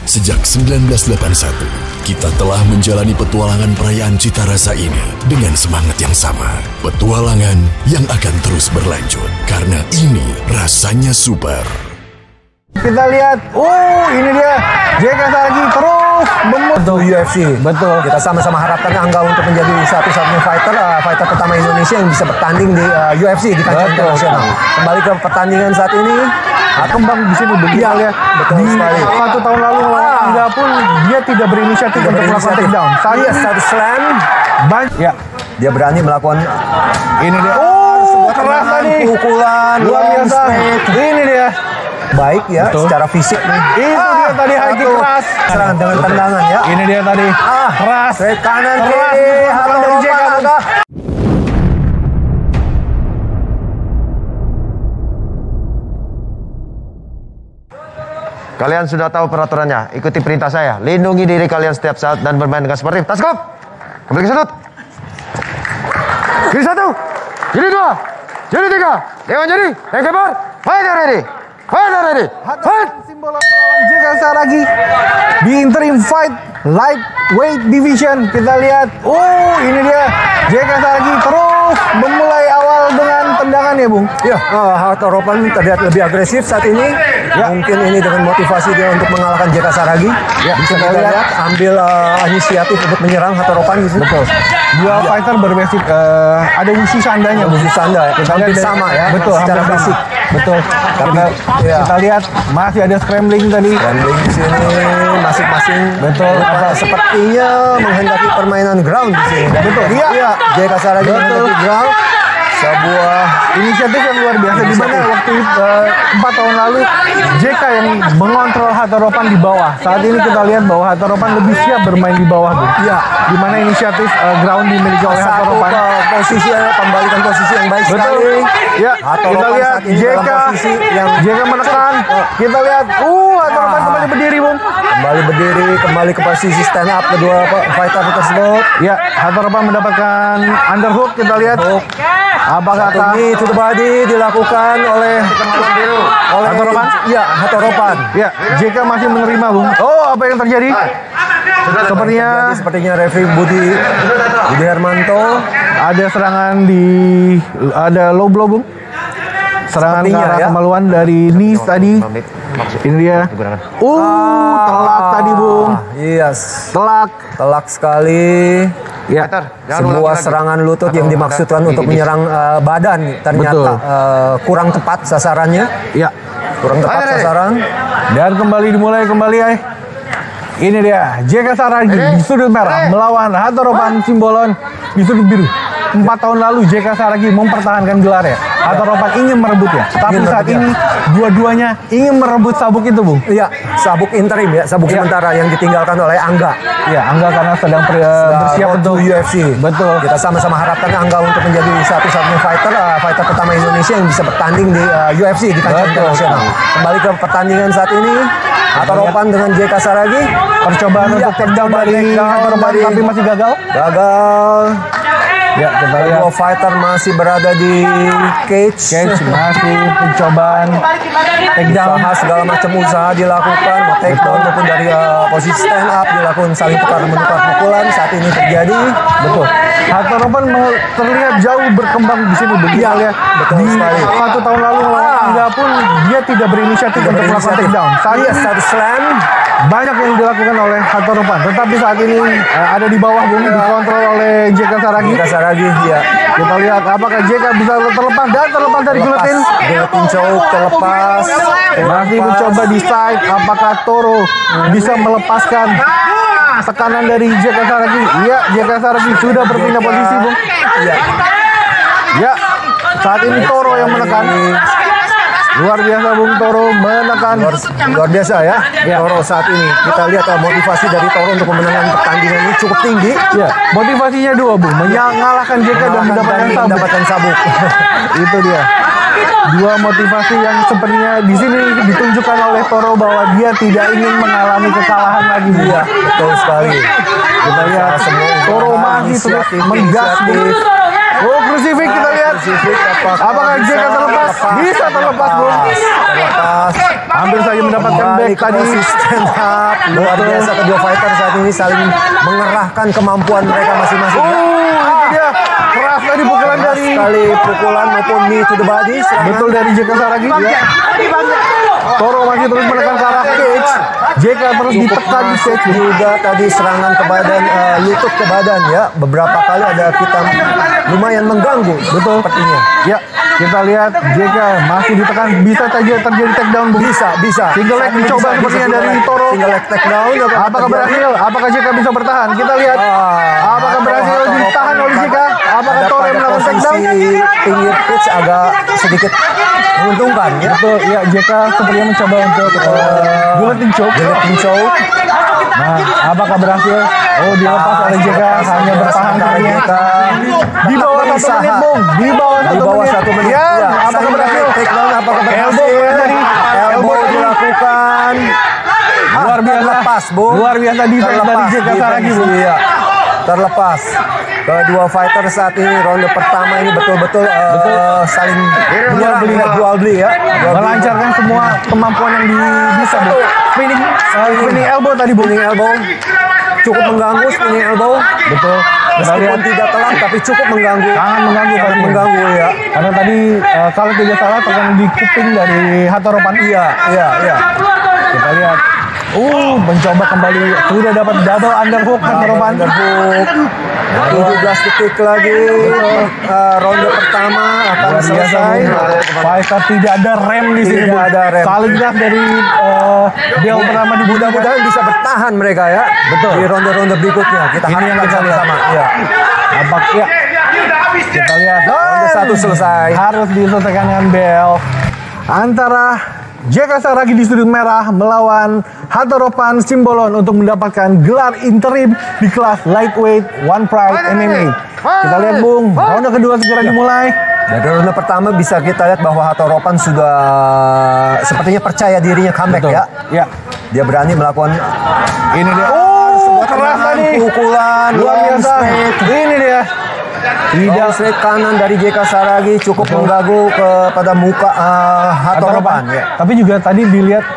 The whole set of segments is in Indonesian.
Sejak 1981, kita telah menjalani petualangan perayaan Cita Rasa ini dengan semangat yang sama. Petualangan yang akan terus berlanjut, karena ini rasanya super. Kita lihat, ini dia JK lagi terus untuk UFC. Betul. Kita sama-sama harapkan Angga untuk menjadi satu-satunya fighter pertama Indonesia yang bisa bertanding di UFC di kancah internasional. Kembali ke pertandingan saat ini. Kembang di sini begitu ya. Betul sekali. 1 tahun lalu Angga pun dia tidak berinisiatif untuk melakukan takedown. Iya, satu slam. Ya. Dia berani melakukan ini dia. Keras tadi. Pukulan luar biasa. Ini dia. Baik ya, betul. Secara fisik nih. Itu dia tadi high kick keras. Serangan dengan tendangan ya. Ini dia tadi. Keras. Kanan kiri. Dari JK. Kalian sudah tahu peraturannya. Ikuti perintah saya. Lindungi diri kalian setiap saat dan bermain dengan sportif. Taskop. Kembali ke sudut. Kiri 1. Kiri 2. Kiri 3. Dewan jadi. Yang kebar. Fight ready. Fight ready. Fight. Simbol melawan JK Saragi di interim fight lightweight division. Kita lihat. Ini dia JK Saragi terus memulai awal dengan tendangan ya, Bung. Ya, Hatoropan terlihat lebih agresif saat ini. Ya. Mungkin ini dengan motivasi dia untuk mengalahkan JK Saragi. Ya, bisa kita lihat ambil inisiatif untuk menyerang Hatoropan gitu. Betul. Dua fighter berbasic ada Wushi Sandanya. Wushi Sanda ya. Kita lihat sama ya. Betul, secara basic. Betul. Kita lihat masih ada scrambling tadi. Scrambling di sini masing-masing. Betul. Sepertinya menghendaki permainan ground di sini. Betul. Iya. JK Saragi menghendaki ground. Sebuah inisiatif yang luar biasa di mana waktu 4 tahun lalu JK yang mengontrol Hatoropan di bawah. Saat ini kita lihat bahwa Hatoropan lebih siap bermain di bawah, Bung. Iya. Di mana inisiatif ground dimiliki oleh Hatoropan. Posisi pembalikan posisi yang baik sekali. Ya. Kita lihat JK menekan. Kita lihat Hatoropan kembali berdiri, Bung. Kembali berdiri, kembali ke posisi stand up kedua fighter tersebut. Ya, Hatoropan mendapatkan underhook. Kita lihat. Apakah itu body dilakukan oleh Hatoropan? Ya, Hatoropan. Ya, JK masih menerima, Bung. Apa yang terjadi? Sepertinya referee Budi Hermanto ada serangan ada low blow, Bung. Serangan ke arah kemaluan dari knees tadi. Ini dia. Telak tadi, Bung. Yes. Telak sekali. Ya. Sebuah serangan lutut yang dimaksudkan untuk menyerang badan ternyata kurang tepat sasarannya. Ya. Kurang tepat sasaran. Dan dimulai kembali. Ini dia JK Saragi di sudut merah melawan Hatoropan Simbolon di sudut biru. 4 tahun lalu JK Saragi mempertahankan gelarnya. Hatoropan ingin merebutnya. Tapi saat ini dua-duanya ingin merebut sabuk itu, Bung. Iya, sabuk interim ya, sabuk sementara yang ditinggalkan oleh Angga. Ya, Angga karena sedang bersiap untuk UFC. Betul. Kita sama-sama harapkan Angga untuk menjadi satu-satunya fighter pertama Indonesia yang bisa bertanding di UFC di kancah internasional. Kembali ke pertandingan saat ini. Hatoropan dengan JK Saragi. Percobaan untuk takedown dari Hatoropan tapi masih gagal. Ya, kita lihat dua fighter masih berada di cage masih pencobaan takedown. Segala macam usaha dilakukan, mau takedown maupun dari posisi stand up dilakukan, saling tukar-menukar pukulan. Saat ini terjadi. Betul. Hatoropan terlihat jauh berkembang di sini begitu ya. Betul sekali. 1 tahun lalu Angga pun dia tidak berinisiatif untuk melakukan takedown. Satu slam. Banyak yang dilakukan oleh Hatoropan, tetapi saat ini ada di bawah, Bung, dikontrol oleh JK Saragi. Ya. Kita lihat apakah JK bisa terlepas dari guillotine. Guillotine choke terlepas. Masih mencoba di side. Apakah Toro bisa melepaskan tekanan dari JK Saragi? Iya, JK Saragi sudah berpindah posisi, Bung. Iya. Ya, saat ini Toro yang menekan. Luar biasa, Bung. Toro menekan. Luar biasa ya. Toro saat ini. Kita lihat motivasi dari Toro untuk memenangkan pertandingan ini cukup tinggi. Ya, motivasinya 2, Bung. Mengalahkan JK dan mendapatkan sabuk. Itu dia. 2 motivasi yang sepertinya di sini ditunjukkan oleh Toro bahwa dia tidak ingin mengalami kekalahan lagi. Iya, betul sekali. Kita lihat Toro masih terus menggas. Crucifix kita lihat. Apakah JK terlepas? Bisa terlepas, Bung. Terlepas. Hampir saja mendapatkan back tadi. Stand up. Luar biasa kedua fighter saat ini saling mengerahkan kemampuan mereka masing-masing. Ini dia. Keras tadi pukulan dari. Sekali pukulan maupun knee to the body. Betul dari JK Saragi. Ya. Toro masih terus menekan ke arah cage. JK terus ditekan di cage. Juga tadi serangan ke badan, lutut ke badan ya. Beberapa kali ada kita lumayan mengganggu. Betul. Sepertinya. Ya, kita lihat JK masih ditekan. Bisa saja terjadi takedown. Bisa. Single leg dicoba sepertinya dari Toro. Single leg takedown. Apakah berhasil? Apakah JK bisa bertahan? Kita lihat. Apakah berhasil ditahan oleh JK? Apakah Toro yang melakukan takedown? Pinggir pitch agak sedikit menguntungkan ya. Betul, ya JK sepertinya mencoba untuk guillotine choke. Nah, apakah berhasil? Oh, dilepas oleh JK, hanya bertahan ternyata. Di bawah 1 menit, Bung. Di bawah 1 menit. Ya, apakah berhasil? Takedown apakah berhasil? Elbow dilakukan. Luar biasa. Terlepas, Bung. Luar biasa defense dari JK Saragi, Bung. Iya. Terlepas. Kedua fighter saat ini ronde pertama ini betul-betul saling jual beli ya. Melancarkan semua kemampuan yang bisa, Bung. Spinning elbow tadi, Bung. Elbow cukup mengganggu, spinning elbow. Betul. Meskipun tidak telak tapi cukup mengganggu. Sangat mengganggu ya. Karena tadi kalau tidak salah terkena di kuping dari Hatoropan. Iya. Kita lihat. Mencoba kembali. Sudah dapat double underhook Hatoropan. 17 detik lagi. Ronde pertama akan selesai. Fighter tidak ada rem di sini. Tidak ada rem. Saling gas dari bel pertama di mudah-mudahan bisa bertahan mereka ya. Betul. Di ronde-ronde berikutnya. Kita harapkan sama-sama. Ya. Apakah kita lihat ronde 1 selesai. Harus diselesaikan dengan bel antara JK Saragi di sudut merah melawan Hatoropan Simbolon untuk mendapatkan gelar interim di kelas lightweight One Pride MMA. Kita lihat, Bung, ronde kedua segera dimulai. Dari ronde pertama bisa kita lihat bahwa Hatoropan sudah sepertinya percaya dirinya comeback. Betul. Ya. Dia berani melakukan ini dia. Keras tadi. Pukulan luar biasa. Ini dia. Tidak straight kanan dari JK Saragi cukup mengganggu kepada muka Hatoropan. Ya. Tapi juga tadi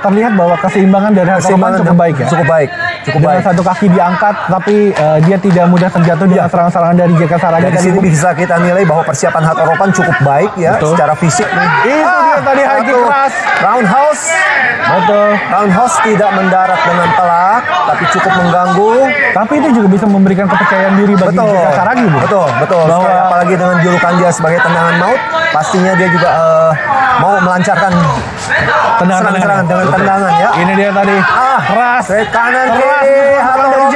terlihat bahwa keseimbangan dari Hatoropan cukup baik ya. Cukup baik. Dengan satu kaki diangkat, tapi dia tidak mudah terjatuh dengan serangan-serangan dari JK Saragi. Dari sini bisa kita nilai bahwa persiapan Hatoropan cukup baik ya. Betul. Secara fisik. Itu dia tadi high kick keras. Roundhouse. Betul. Roundhouse tidak mendarat dengan telak, tapi cukup mengganggu. Tapi itu juga bisa memberikan kepercayaan diri bagi JK Saragi. Betul. Bahwa apalagi dengan julukan dia sebagai tendangan maut, pastinya dia juga mau melancarkan serangan dengan tendangan ya. Ini dia tadi. Keras. Straight kanan keras dari JK